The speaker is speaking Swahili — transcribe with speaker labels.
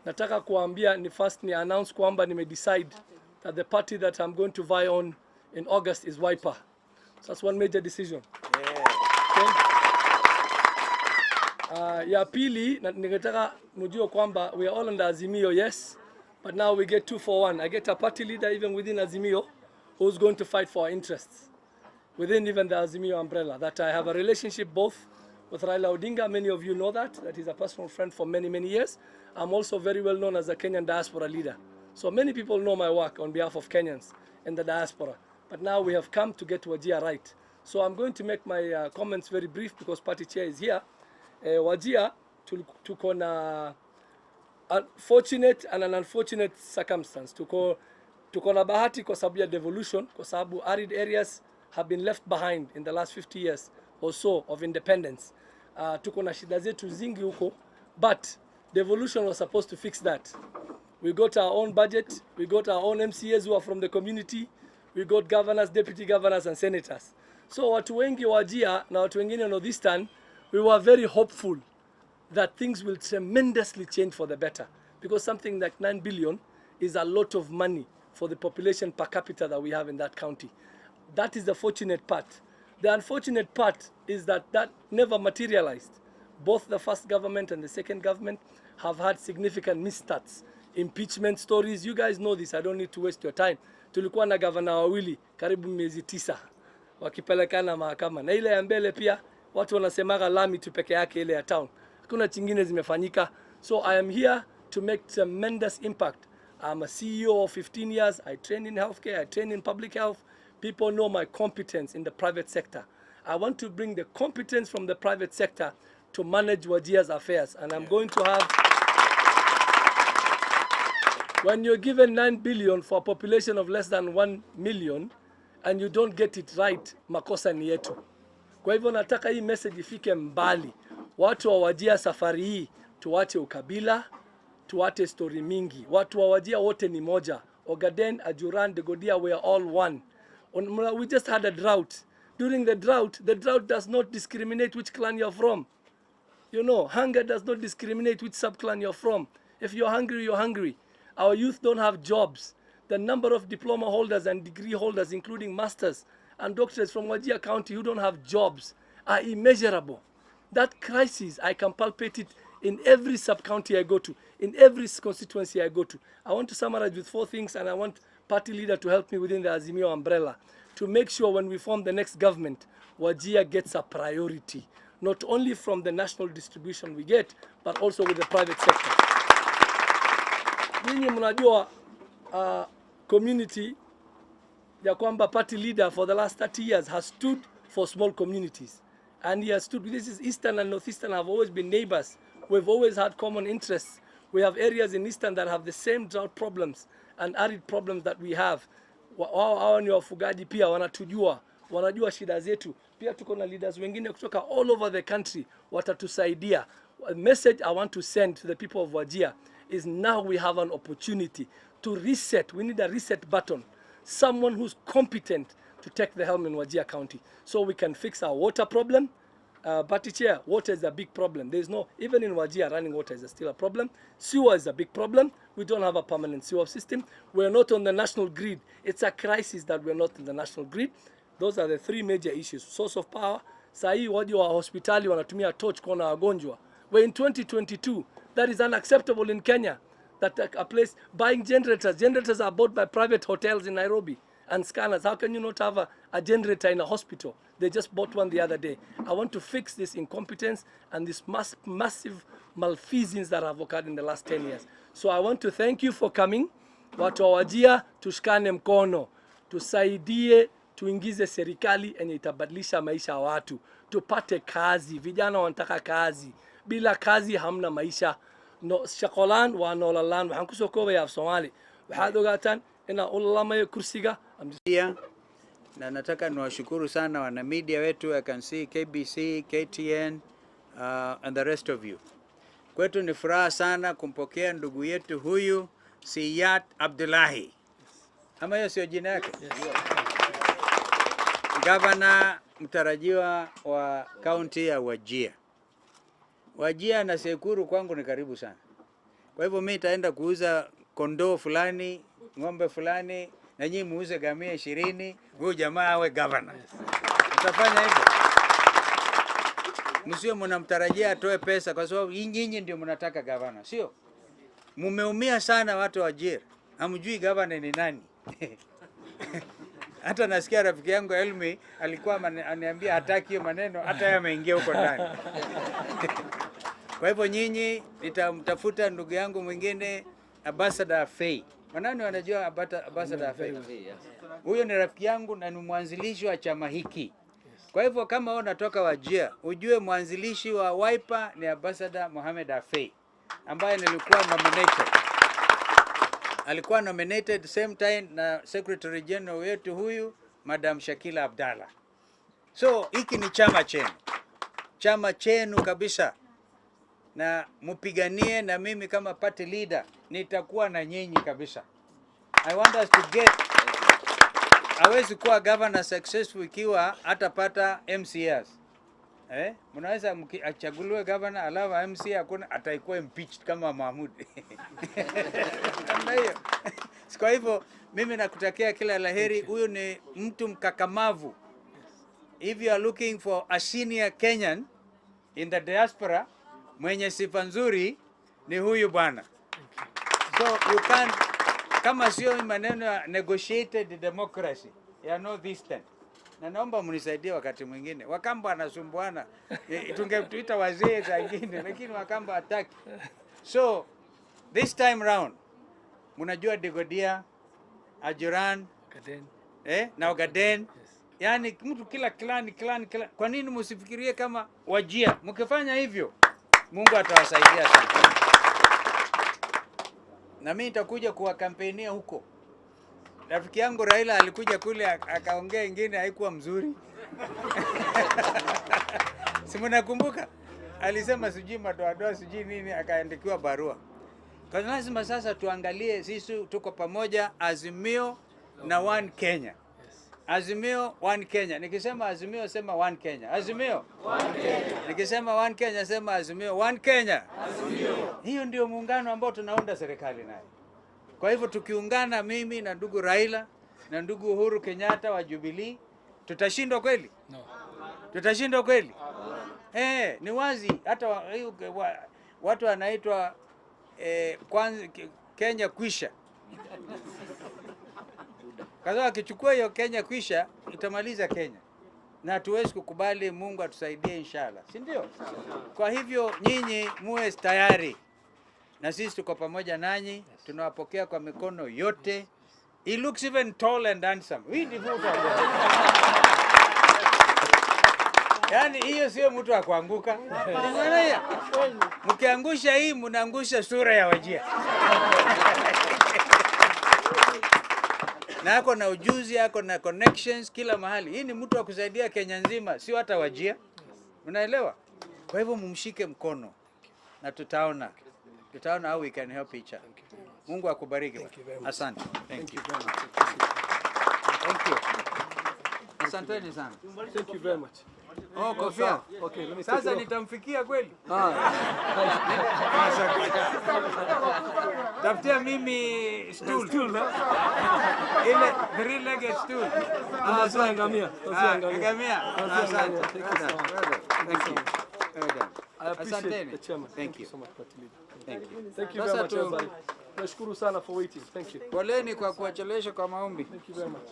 Speaker 1: nataka kuambia ni first ni announce kwamba decide that the party that I'm going to vie on in August is Wiper. So that's one major decision. Yeah. Okay. Ya pili, ningetaka mjue kwamba we are all under Azimio, yes, but now we get 2 for 1. I get a party leader even within Azimio who's going to fight for our interests within even the Azimio umbrella. That I have a relationship both with Raila Odinga. Many of you know that he's a personal friend for many, many years. I'm also very well known as a Kenyan diaspora leader. So many people know my work on behalf of Kenyans in the diaspora. But now we have come to get Wajir right. So I'm going to make my comments very brief because party chair is here. Wajir tuko na fortunate and an unfortunate circumstance. Tuko na bahati kwa sababu ya devolution, kwa sababu arid areas have been left behind in the last 50 years or so of independence. Tuko na shida zetu zingi huko, but devolution was supposed to fix that. We got our own budget, we got our own MCAs who are from the community, we got governors, deputy governors and senators. So watu wengi Wajir na watu wengine Northeastern, we were very hopeful that things will tremendously change for the better, because something like 9 billion is a lot of money for the population per capita that we have in that county. That is the fortunate part. The unfortunate part is that never materialized. Both the first government and the second government have had significant misstarts. Impeachment stories, you guys know this, I don't need to waste your time. Tulikuwa na governor wawili karibu miezi 9 wakipelekana mahakama, na ile ya mbele pia watu wanasemaga lami tu peke yake ile ya town, hakuna chingine zimefanyika. So I am here to make tremendous impact. I'm a CEO of 15 years. I train in healthcare, I train in public health. People know my competence in the private sector. I want to bring the competence from the private sector to manage Wajir's affairs, and I'm going to have, when you're given 9 billion for a population of less than 1 million and you don't get it right, makosa ni yetu. Kwa hivyo nataka hii message ifike mbali. Watu wa Wajir safari hii tuache ukabila, tuache story mingi. Watu wa Wajir wote ni moja. Ogaden, Ajuran, Degodia, we are all one. We just had a drought. During the drought does not discriminate which clan you're from. You know, hunger does not discriminate which sub-clan you're from. If you're hungry, you're hungry. Our youth don't have jobs. The number of diploma holders and degree holders, including masters and doctors from Wajir County who don't have jobs, are immeasurable. That crisis, I can palpate it in every sub-county I go to, in every constituency I go to. I want to summarize with 4 things, and I want party leader to help me within the Azimio umbrella to make sure when we form the next government, Wajir gets a priority, not only from the national distribution we get, but also with the private sector. Ninyi mnajua community ya kwamba party leader for the last 30 years has stood for small communities. And he has stood, this is Eastern and Northeastern have always been neighbors. We've always had common interests. We have areas in Eastern that have the same drought problems and arid problems that we have. Hawa ni wafugaji pia wanatujua, wanajua shida zetu. Pia tuko na leaders wengine kutoka all over the country watatusaidia. A message I want to send to the people of Wajir is now we have an opportunity to reset. We need a reset button. Someone who's competent to take the helm in Wajir County so we can fix our water problem. Party chair, water is a big problem. There's no, even in Wajir, running water is still a problem. Sewer is a big problem. We don't have a permanent sewer system. We're not on the national grid. It's a crisis that we're not in the national grid. Those are the 3 major issues. Source of power. Sahi waji wa hospitali wanatumia torch kuona wagonjwa. We're in 2022. That is unacceptable in Kenya. That a place buying generators. Generators are bought by private hotels in Nairobi and scanners. How can you not have a generator in a hospital? They just bought one the other day. I want to fix this incompetence and this massive malfeasance that have occurred in the last 10 years. So I want to thank you for coming. Watu wa Wajir, tushikane mkono. Tusaidie, tuingize serikali yenye itabadilisha maisha ya watu. Tupate kazi. Vijana wanataka kazi. Bila kazi hamna maisha. No shaqolaan waa nololaan. Waxaan kusoo koobaya af Soomaali. Waxaad ogaataan ina ulamayo kursiga.
Speaker 2: Na nataka niwashukuru sana wana media wetu. I can see KBC, KTN and the rest of you. Kwetu ni furaha sana kumpokea ndugu yetu huyu Siyat Abdullahi. Ama hiyo sio jina yake? Yes. Gavana mtarajiwa wa kaunti ya Wajir. Wajir na Sekuru kwangu ni karibu sana. Kwa hivyo mimi nitaenda kuuza kondoo fulani, ng'ombe fulani, na nyinyi muuze gamia 20, huyo jamaa awe governor. Utafanya hivyo? Msio mnamtarajia atoe pesa kwa sababu nyinyi ndio mnataka governor, sio? Mumeumia sana watu wa Wajir. Hamjui governor ni nani. Hata nasikia rafiki yangu Elmi alikuwa ananiambia hataki hiyo maneno, hata yeye ameingia huko ndani. Kwa hivyo nyinyi nitamtafuta ndugu yangu mwingine Ambassador Fay. Wanani wanajua Ambassador Fay? Huyo ni rafiki yangu na ni mwanzilishi wa chama hiki. Kwa hivyo kama wewe unatoka Wajir, ujue mwanzilishi wa Wiper ni Ambassador Mohamed Afey ambaye nilikuwa nominated. Alikuwa nominated same time na Secretary General wetu huyu Madam Shakila Abdallah. So hiki ni chama chenu kabisa, na mpiganie, na mimi kama party leader nitakuwa na nyinyi kabisa. I want us to get, hawezi kuwa governor successful ikiwa hatapata MCS. Mnaweza achaguliwe governor alafu MC hakuna, ataikuwa impeached kama Mahmud. Kwa hivyo mimi nakutakia kila laheri. Huyu ni mtu mkakamavu. If you are looking for a senior Kenyan in the diaspora mwenye sifa nzuri, ni huyu bwana. So you can't, kama sio maneno ya negotiated democracy ya Northeastern. Na naomba mnisaidie wakati mwingine. Wakamba anasumbuana. Tungetuita wazee zingine, lakini Wakamba hataki. So this time round, mnajua Digodia, Ajuran, na Ogaden. Yaani mtu kila clan. Kwa nini msifikirie kama Wajir? Mkifanya hivyo, Mungu atawasaidia sana. Na mimi nitakuja kuwakampenia huko. Rafiki yangu Raila alikuja kule akaongea ingine haikuwa mzuri. Si mnakumbuka? Alisema sijui madoadoa sijui nini, akaandikiwa barua. Kwa lazima sasa tuangalie sisi tuko pamoja, Azimio na One Kenya. Azimio One Kenya. Nikisema Azimio sema One Kenya. Azimio One Kenya. Nikisema One Kenya sema Azimio One Kenya. Azimio. Hiyo ndio muungano ambao tunaunda serikali naye. Kwa hivyo tukiungana, mimi na ndugu Raila na ndugu Uhuru Kenyatta wa Jubilee, tutashindwa kweli? No. Tutashindwa kweli? Ni wazi. Hata watu wanaitwa kwanza Kenya kwisha. Kaza akichukua hiyo Kenya kwisha, itamaliza Kenya. Na hatuwezi kukubali. Mungu atusaidie inshallah. Si ndio? Kwa hivyo nyinyi muwe tayari. Na sisi tuko pamoja nanyi, tunawapokea kwa mikono yote. He looks even tall and handsome. Hii ni mtu yaani hiyo sio mtu wa kuanguka. Mkiangusha hii, mnaangusha sura ya Wajir. Na ako na ujuzi, ako na connections kila mahali. Hii ni mtu wa kusaidia Kenya nzima, sio hata Wajir. Unaelewa? Kwa hivyo mumshike mkono na tutaona how we can help each other. Mungu akubariki. Asante. Thank you very much. Thank you. Asanteni sana.
Speaker 1: Thank you very much.
Speaker 2: Oh, kofia.
Speaker 1: Okay, let me
Speaker 2: sasa nitamfikia kweli? Tafutia mimi stool. Ile three-legged stool.
Speaker 1: Ngamia.
Speaker 2: Ngamia. Asante. Thank you.
Speaker 1: I appreciate the chairman.
Speaker 2: Thank you
Speaker 1: so much.
Speaker 2: Thank you
Speaker 1: very much. Nashukuru sana for waiting. Thank you.
Speaker 2: Poleni kwa kuwachelewesha kwa maombi.
Speaker 1: Thank you very much.